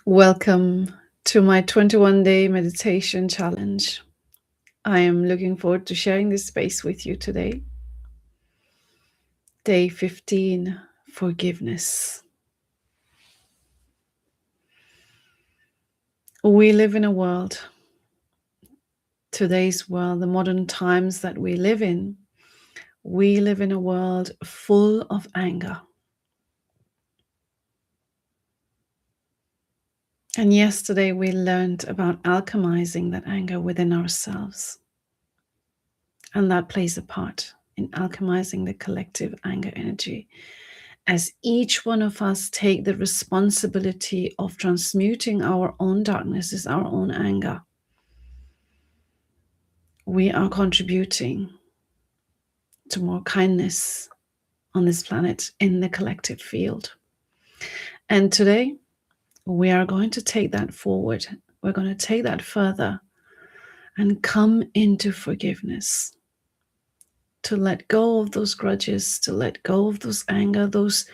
Welcome to my 21-day meditation challenge. I am looking forward to sharing this space with you today. Day 15, forgiveness. We live in a world, today's world, the modern times that we live in a world full of anger. And yesterday we learned about alchemizing that anger within ourselves. And that plays a part in alchemizing the collective anger energy, as each one of us take the responsibility of transmuting our own darknesses, our own anger. We are contributing to more kindness on this planet in the collective field. And today we are going to take that forward. We're going to take that further and come into forgiveness, to let go of those grudges, to let go of those anger, those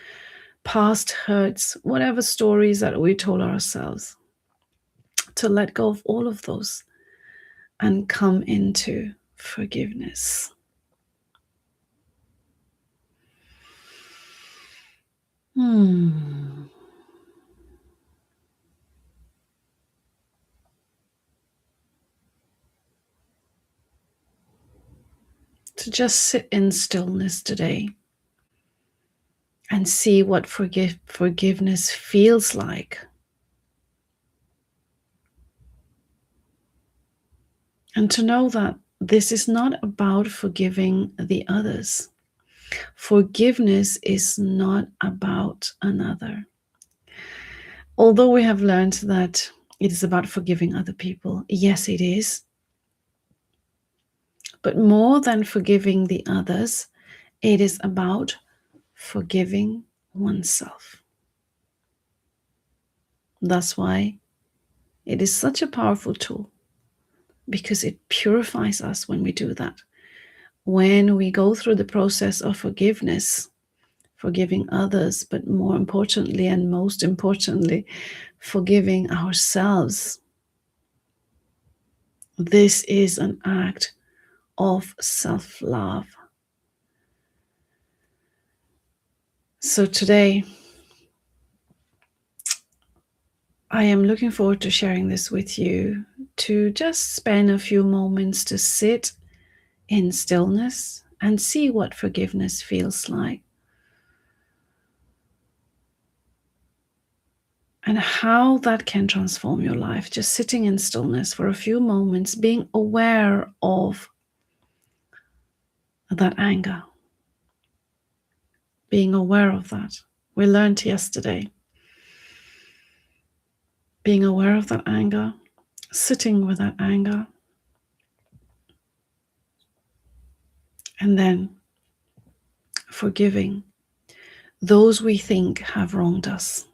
past hurts, whatever stories that we told ourselves, to let go of all of those and come into forgiveness. To just sit in stillness today and see what forgiveness feels like. And to know that this is not about forgiving the others. Forgiveness is not about another. Although we have learned that it is about forgiving other people, yes, it is. But more than forgiving the others, it is about forgiving oneself. That's why it is such a powerful tool, because it purifies us when we do that. When we go through the process of forgiveness, forgiving others, but more importantly and most importantly, forgiving ourselves, this is an act of self-love. So today, I am looking forward to sharing this with you, to just spend a few moments to sit in stillness and see what forgiveness feels like. And how that can transform your life. Just sitting in stillness for a few moments, being aware of that anger. Being aware of that. We learned yesterday. Being aware of that anger, sitting with that anger, and then forgiving those we think have wronged us.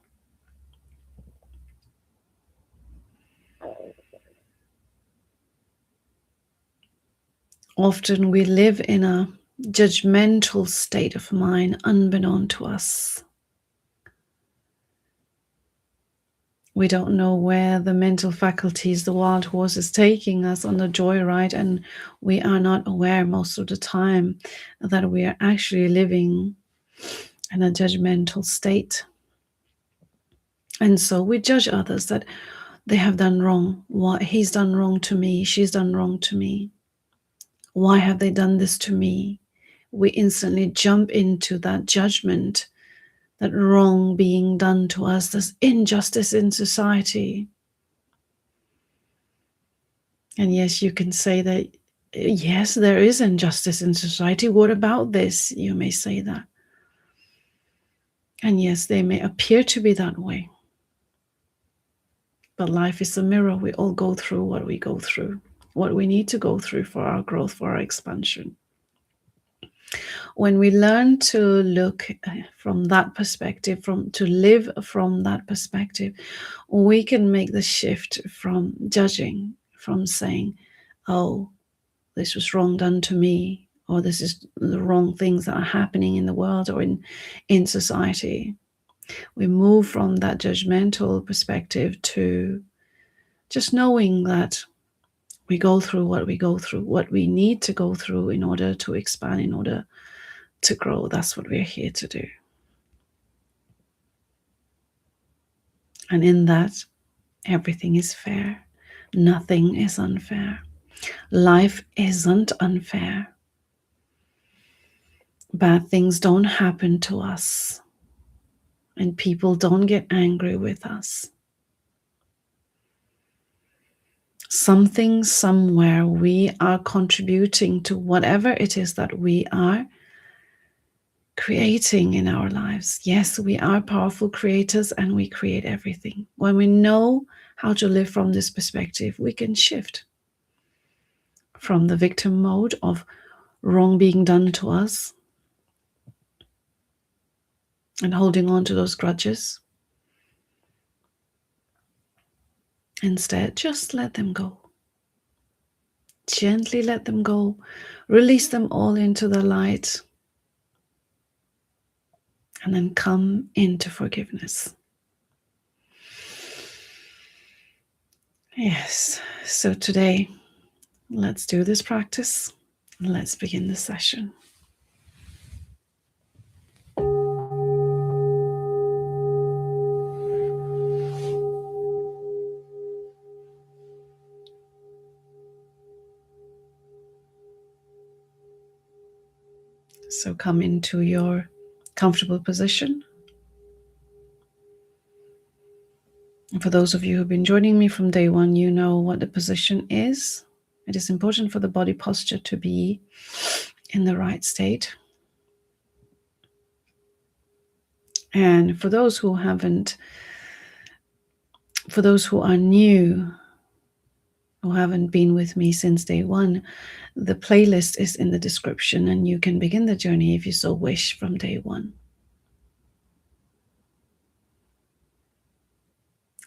Often we live in a judgmental state of mind unbeknown to us. We don't know where the mental faculties, the wild horse, is taking us on the joyride, and we are not aware most of the time that we are actually living in a judgmental state. And so we judge others that they have done wrong. What he's done wrong to me, she's done wrong to me. Why have they done this to me? We instantly jump into that judgment, that wrong being done to us, this injustice in society. And yes, you can say that, yes, there is injustice in society. What about this? You may say that. And yes, they may appear to be that way. But life is a mirror. We all go through what we go through, what we need to go through for our growth, for our expansion. When we learn to look from that perspective, to live from that perspective, we can make the shift from judging, from saying, oh, this was wrong done to me, or this is the wrong things that are happening in the world or in society. We move from that judgmental perspective to just knowing that we go through what we go through, what we need to go through in order to expand, in order to grow. That's what we're here to do. And in that, everything is fair. Nothing is unfair. Life isn't unfair. Bad things don't happen to us, and people don't get angry with us. Something, somewhere, we are contributing to whatever it is that we are creating in our lives. Yes, we are powerful creators and we create everything. When we know how to live from this perspective, we can shift from the victim mode of wrong being done to us and holding on to those grudges. Instead, just let them go. Gently let them go. Release them all into the light. And then come into forgiveness. Yes, so today, let's do this practice. Let's begin the session. So come into your comfortable position. And for those of you who've been joining me from day one, you know what the position is. It is important for the body posture to be in the right state. And for those who haven't, for those who are new, who haven't been with me since day one, the playlist is in the description and you can begin the journey if you so wish from day one.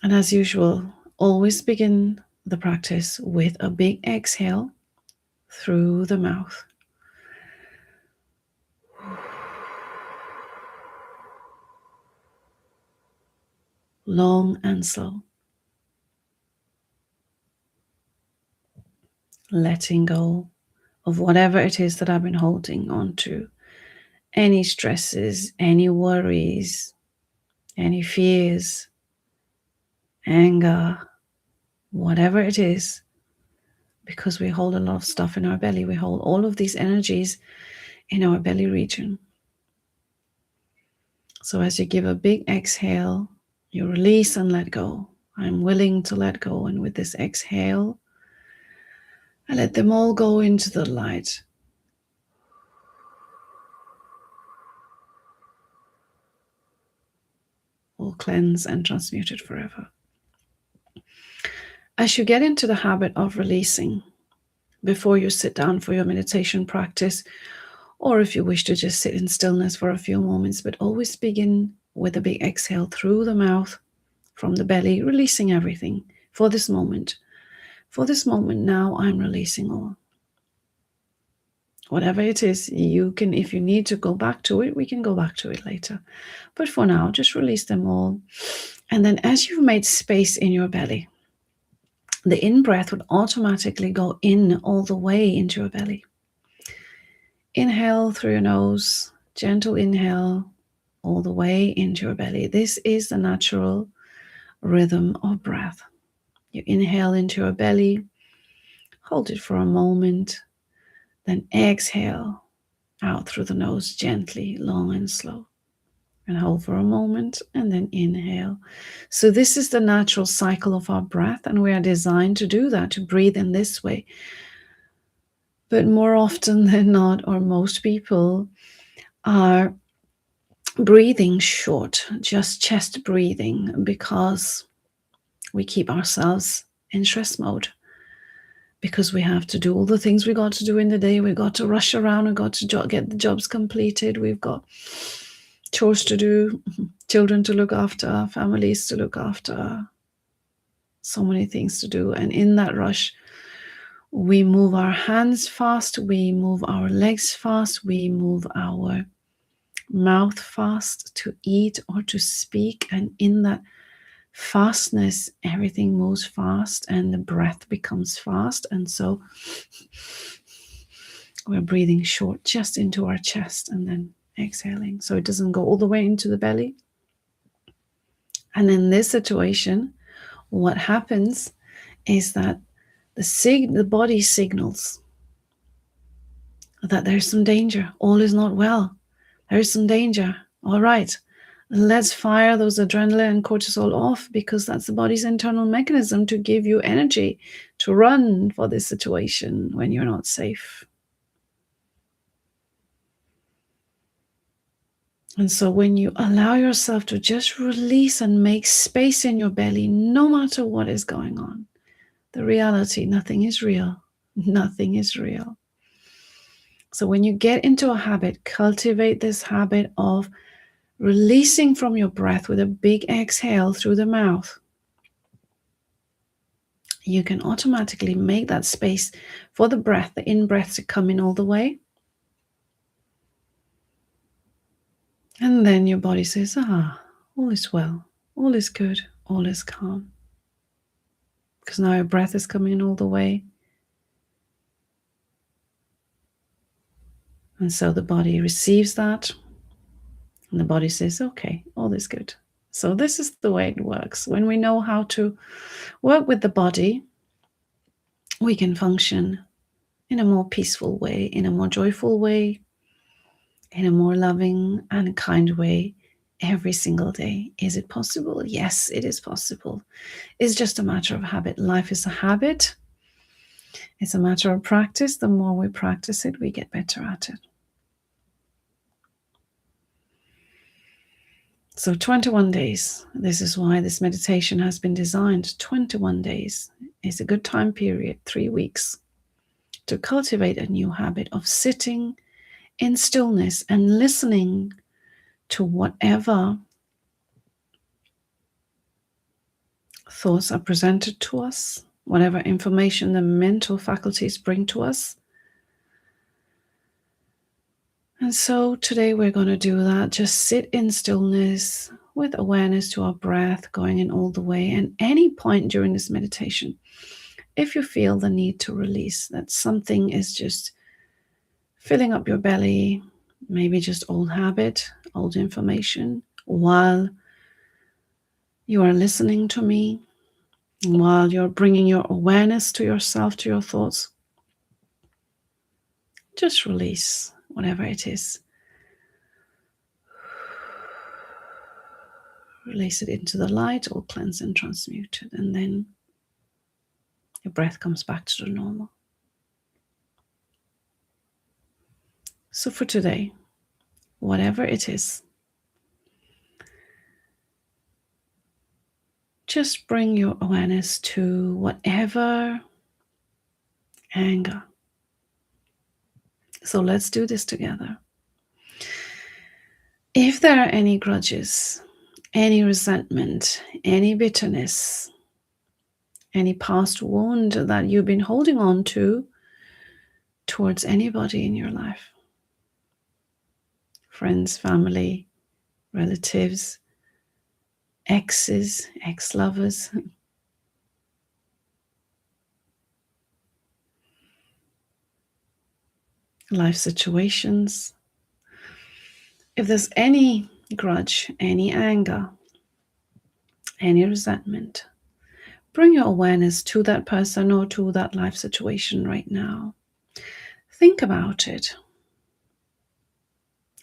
And as usual, always begin the practice with a big exhale through the mouth. Long and slow. Letting go of whatever it is that I've been holding on to. Any stresses, any worries, any fears, anger, whatever it is, because we hold a lot of stuff in our belly. We hold all of these energies in our belly region. So as you give a big exhale, you release and let go. I'm willing to let go. And with this exhale, I let them all go into the light. All cleansed and transmuted forever. As you get into the habit of releasing before you sit down for your meditation practice, or if you wish to just sit in stillness for a few moments, but always begin with a big exhale through the mouth, from the belly, releasing everything for this moment. For this moment now, I'm releasing all. Whatever it is, you can, if you need to go back to it, we can go back to it later. But for now, just release them all. And then as you've made space in your belly, the in-breath would automatically go in all the way into your belly. Inhale through your nose, gentle inhale all the way into your belly. This is the natural rhythm of breath. You inhale into your belly, hold it for a moment, then exhale out through the nose gently, long and slow. And hold for a moment and then inhale. So this is the natural cycle of our breath, and we are designed to do that, to breathe in this way. But more often than not, or most people are breathing short, just chest breathing, because we keep ourselves in stress mode. Because we have to do all the things we got to do in the day. We've got to rush around. We've got to get the jobs completed. We've got chores to do, children to look after, families to look after, so many things to do. And in that rush, we move our hands fast, we move our legs fast, we move our mouth fast to eat or to speak. And in that fastness, everything moves fast and the breath becomes fast. And so we're breathing short just into our chest and then exhaling so it doesn't go all the way into the belly. And in this situation, what happens is that the body signals that there's some danger. All is not well. There's some danger. All right, let's fire those adrenaline and cortisol off, because that's the body's internal mechanism to give you energy to run for this situation when you're not safe. And so when you allow yourself to just release and make space in your belly, no matter what is going on, the reality, nothing is real. Nothing is real. So when you get into a habit, cultivate this habit of releasing from your breath with a big exhale through the mouth. You can automatically make that space for the breath, the in-breath, to come in all the way. And then your body says, all is well, all is good, all is calm. Because now your breath is coming in all the way. And so the body receives that. And the body says, okay, all is good. So this is the way it works. When we know how to work with the body, we can function in a more peaceful way, in a more joyful way, in a more loving and kind way every single day. Is it possible? Yes, it is possible. It's just a matter of habit. Life is a habit. It's a matter of practice. The more we practice it, we get better at it. So 21 days. This is why this meditation has been designed. 21 days is a good time period, 3 weeks, to cultivate a new habit of sitting in stillness and listening to whatever thoughts are presented to us, whatever information the mental faculties bring to us. And so today we're going to do that. Just sit in stillness with awareness to our breath going in all the way. And any point during this meditation, if you feel the need to release, that something is just filling up your belly, maybe just old habit, old information, while you are listening to me, while you're bringing your awareness to yourself, to your thoughts, just release whatever it is. Release it into the light, all cleansed and transmuted, and then your breath comes back to the normal. So for today, whatever it is, just bring your awareness to whatever anger. So let's do this together. If there are any grudges, any resentment, any bitterness, any past wound that you've been holding on to towards anybody in your life, friends, family, relatives, exes, ex-lovers, life situations. If there's any grudge, any anger, any resentment, bring your awareness to that person or to that life situation right now. Think about it.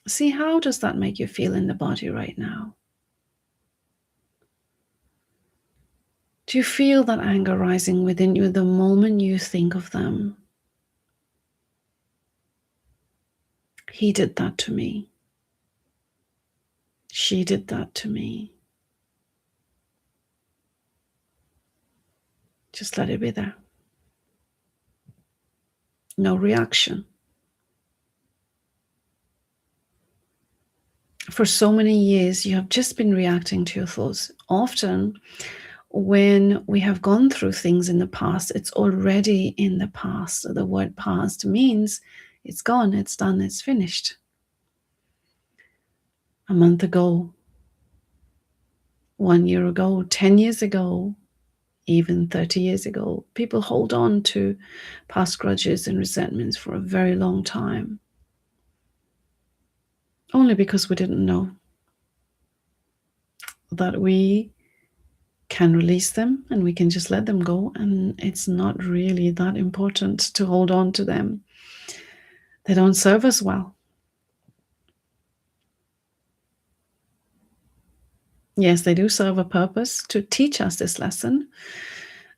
See, how does that make you feel in the body right now? Do you feel that anger rising within you the moment you think of them? He did that to me. She did that to me. Just let it be there. No reaction. For so many years, you have just been reacting to your thoughts. Often, when we have gone through things in the past, it's already in the past. The word past means it's gone, it's done, it's finished. a month ago, 1 year ago, 10 years ago, even 30 years ago. People hold on to past grudges and resentments for a very long time, only because we didn't know that we can release them and we can just let them go, and it's not really that important to hold on to them. They don't serve us well. Yes, they do serve a purpose to teach us this lesson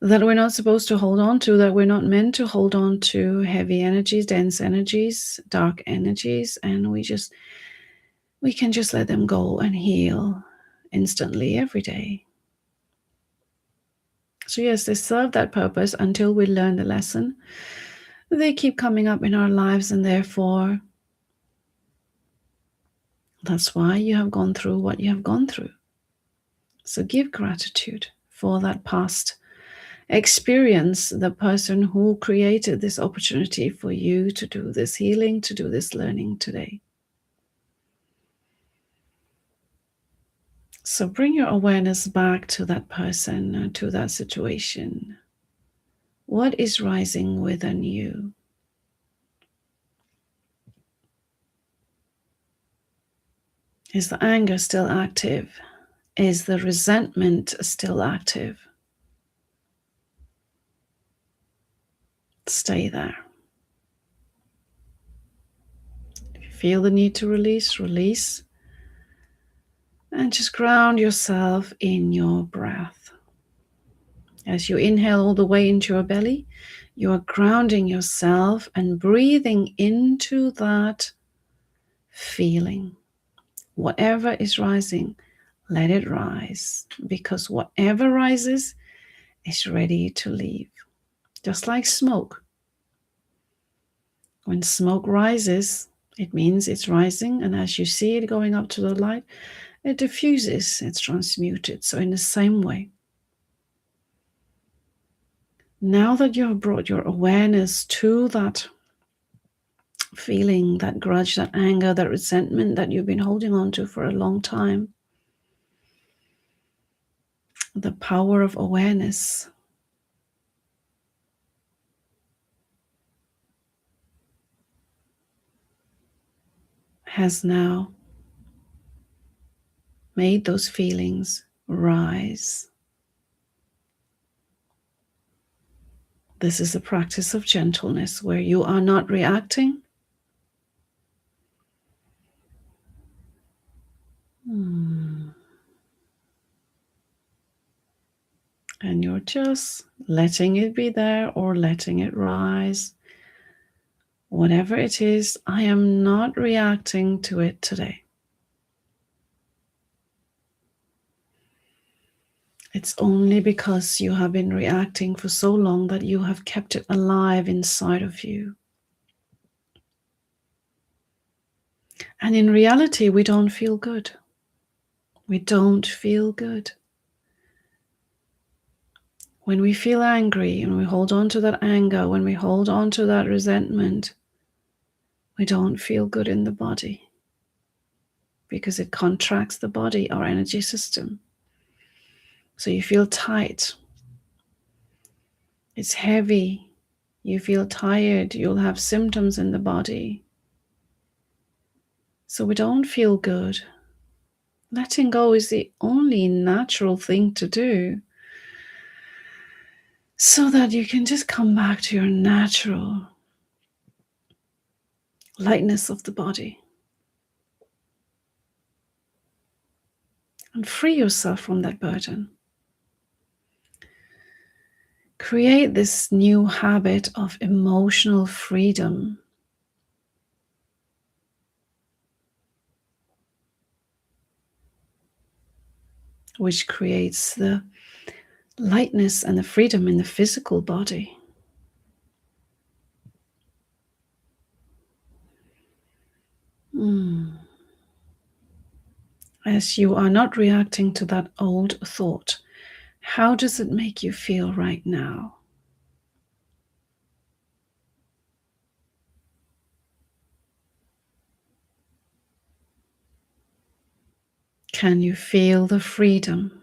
that we're not supposed to hold on to, that we're not meant to hold on to heavy energies, dense energies, dark energies, and we can just let them go and heal instantly every day. So yes, they serve that purpose until we learn the lesson. They keep coming up in our lives, and therefore that's why you have gone through what you have gone through. So give gratitude for that past experience, the person who created this opportunity for you to do this healing, to do this learning today. So bring your awareness back to that person, to that situation. What is rising within you? Is the anger still active? Is the resentment still active? Stay there. If you feel the need to release, release. And just ground yourself in your breath. As you inhale all the way into your belly, you are grounding yourself and breathing into that feeling. Whatever is rising, let it rise, because whatever rises is ready to leave. Just like smoke. When smoke rises, it means it's rising, and as you see it going up to the light, it diffuses, it's transmuted. So in the same way, now that you have brought your awareness to that feeling, that grudge, that anger, that resentment that you've been holding on to for a long time, the power of awareness has now made those feelings rise. This is a practice of gentleness where you are not reacting. And you're just letting it be there or letting it rise. Whatever it is, I am not reacting to it today. It's only because you have been reacting for so long that you have kept it alive inside of you. And in reality, we don't feel good. We don't feel good. When we feel angry and we hold on to that anger, when we hold on to that resentment, we don't feel good in the body because it contracts the body, our energy system. So you feel tight. It's heavy. You feel tired. You'll have symptoms in the body. So we don't feel good. Letting go is the only natural thing to do so that you can just come back to your natural lightness of the body and free yourself from that burden. Create this new habit of emotional freedom. Which creates the lightness and the freedom in the physical body. As you are not reacting to that old thought, how does it make you feel right now? Can you feel the freedom?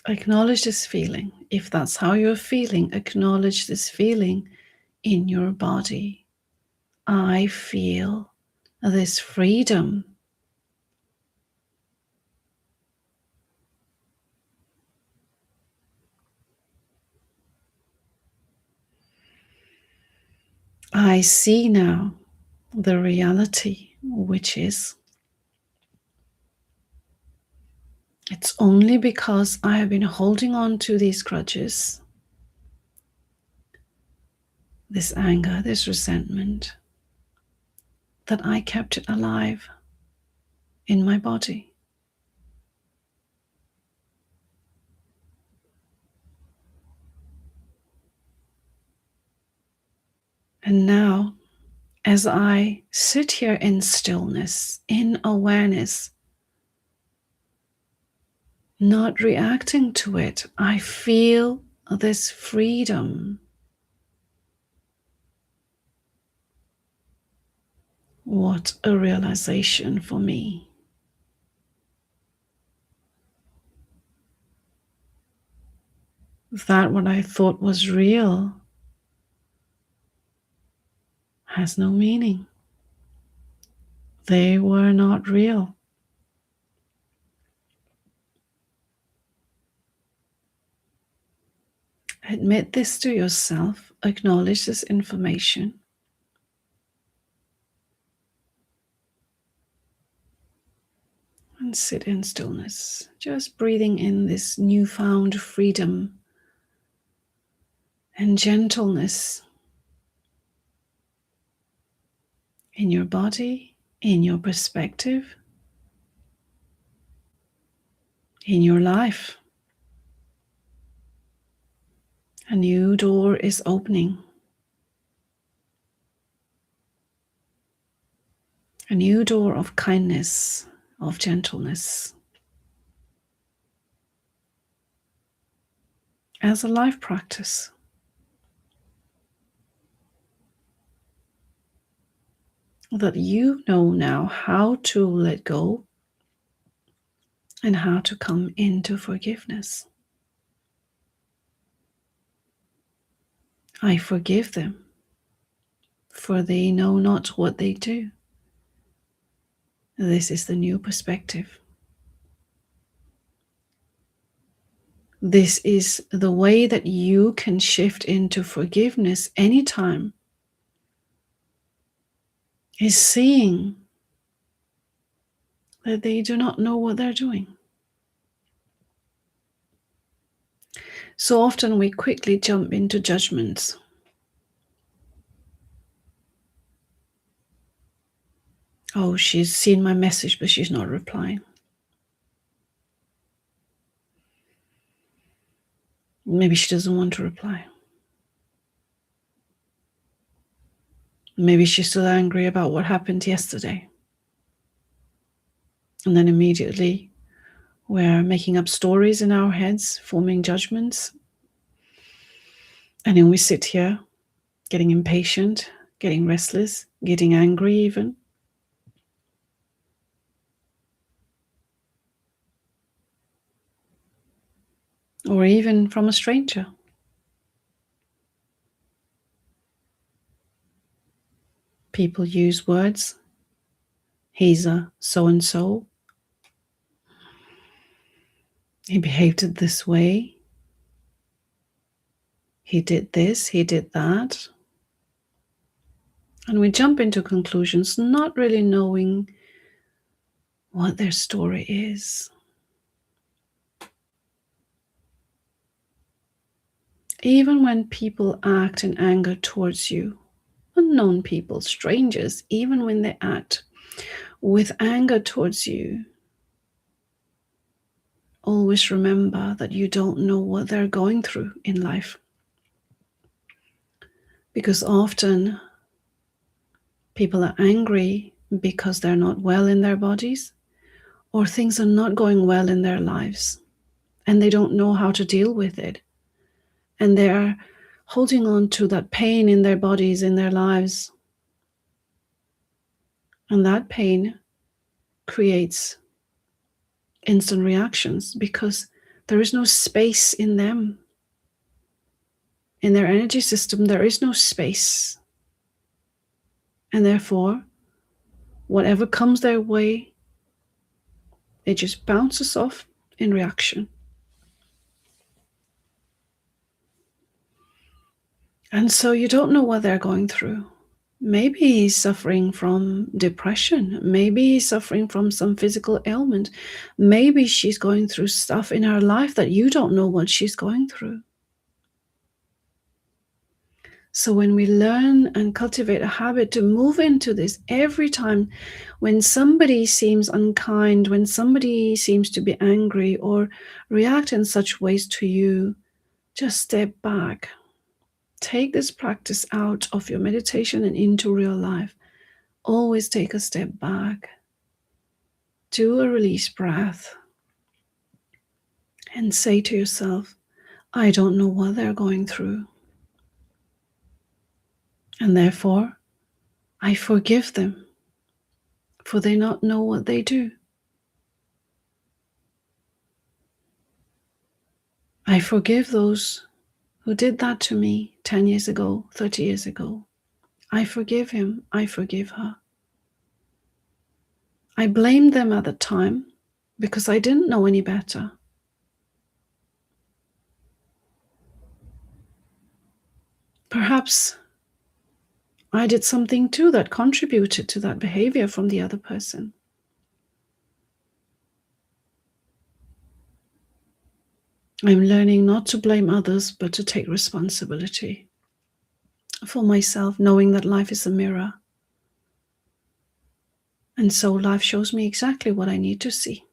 Acknowledge this feeling. If that's how you're feeling, acknowledge this feeling in your body. I feel this freedom. I see now the reality, which is it's only because I have been holding on to these grudges, this anger, this resentment, that I kept it alive in my body. And now, as I sit here in stillness, in awareness, not reacting to it, I feel this freedom. What a realization for me. That what I thought was real has no meaning. They were not real. Admit this to yourself. Acknowledge this information. And sit in stillness. Just breathing in this newfound freedom and gentleness in your body, in your perspective, in your life. A new door is opening. A new door of kindness, of gentleness. As a life practice. That you know now how to let go and how to come into forgiveness. I forgive them, for they know not what they do. This is the new perspective. This is the way that you can shift into forgiveness anytime, is seeing that they do not know what they're doing. So often we quickly jump into judgments. Oh, she's seen my message, but she's not replying. Maybe she doesn't want to reply. Maybe she's still angry about what happened yesterday. And then immediately we're making up stories in our heads, forming judgments. And then we sit here getting impatient, getting restless, getting angry even. Or even from a stranger. People use words. He's a so-and-so. He behaved this way. He did this, he did that. And we jump into conclusions, not really knowing what their story is. Even when people act in anger towards you, unknown people, strangers, even when they act with anger towards you, always remember that you don't know what they're going through in life. Because often people are angry because they're not well in their bodies, or things are not going well in their lives, and they don't know how to deal with it. And they're holding on to that pain in their bodies, in their lives. And that pain creates instant reactions because there is no space in them. In their energy system, there is no space. And therefore, whatever comes their way, it just bounces off in reaction. And so you don't know what they're going through. Maybe he's suffering from depression. Maybe he's suffering from some physical ailment. Maybe she's going through stuff in her life that you don't know what she's going through. So when we learn and cultivate a habit to move into this every time when somebody seems unkind, when somebody seems to be angry or react in such ways to you, just step back. Take this practice out of your meditation and into real life. Always take a step back. Do a release breath. And say to yourself, I don't know what they're going through. And therefore, I forgive them, for they not know what they do. I forgive those who did that to me 10 years ago, 30 years ago. I forgive him. I forgive her. I blamed them at the time because I didn't know any better. Perhaps I did something too that contributed to that behavior from the other person. I'm learning not to blame others, but to take responsibility for myself, knowing that life is a mirror. And so life shows me exactly what I need to see.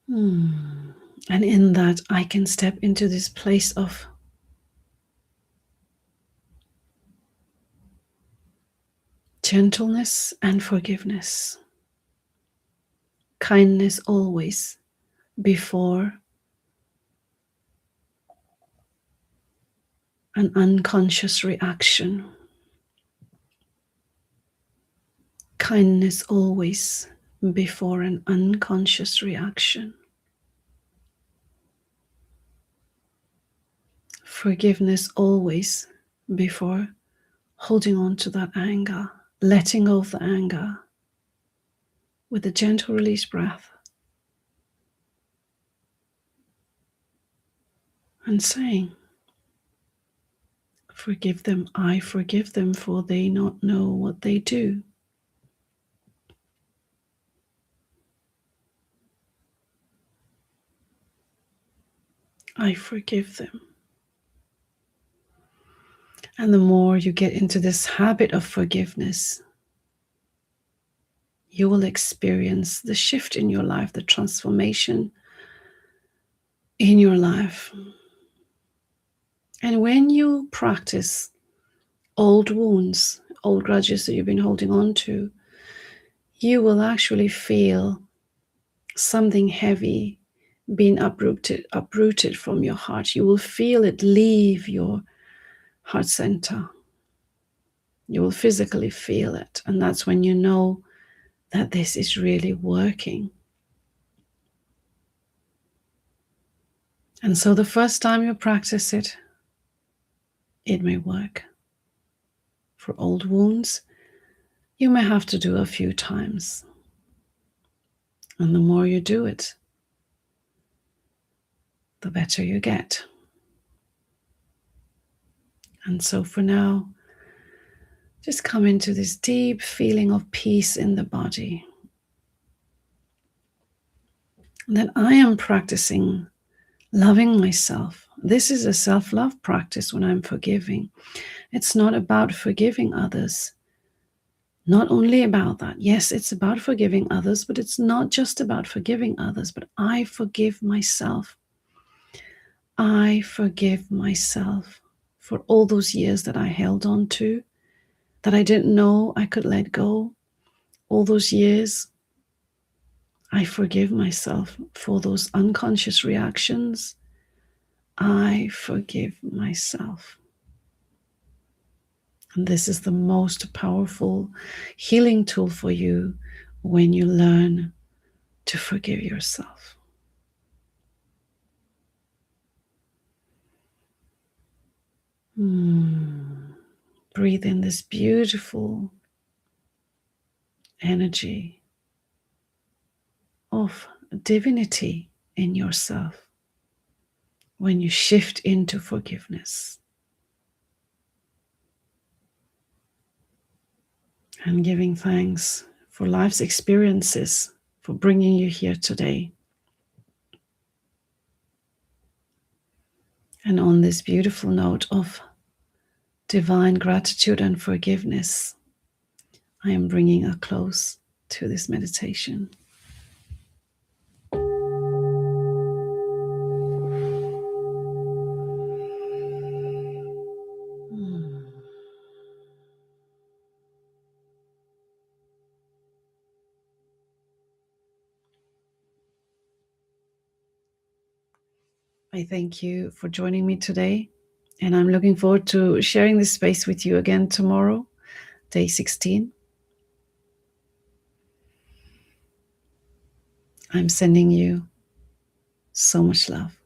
And in that, I can step into this place of gentleness and forgiveness. Kindness always before an unconscious reaction. Kindness always before an unconscious reaction. Forgiveness always before holding on to that anger, letting go of the anger with a gentle release breath and saying, forgive them, I forgive them, for they not know what they do. I forgive them. And the more you get into this habit of forgiveness, you will experience the shift in your life, the transformation in your life. And when you practice old wounds, old grudges that you've been holding on to, you will actually feel something heavy being uprooted from your heart. You will feel it leave your heart center. You will physically feel it. And that's when you know that this is really working. And so the first time you practice it, it may work. For old wounds, you may have to do a few times. And the more you do it, the better you get. And so for now, just come into this deep feeling of peace in the body. And then I am practicing loving myself. This is a self-love practice when I'm forgiving. It's not about forgiving others. Not only about that. Yes, it's about forgiving others, but it's not just about forgiving others, but I forgive myself. I forgive myself for all those years that I held on to, that I didn't know I could let go. All those years, I forgive myself for those unconscious reactions, I forgive myself. And this is the most powerful healing tool for you when you learn to forgive yourself. Breathe in this beautiful energy of divinity in yourself when you shift into forgiveness. And giving thanks for life's experiences, for bringing you here today. And on this beautiful note of divine gratitude and forgiveness, I am bringing a close to this meditation. I thank you for joining me today, and I'm looking forward to sharing this space with you again tomorrow, day 16. I'm sending you so much love.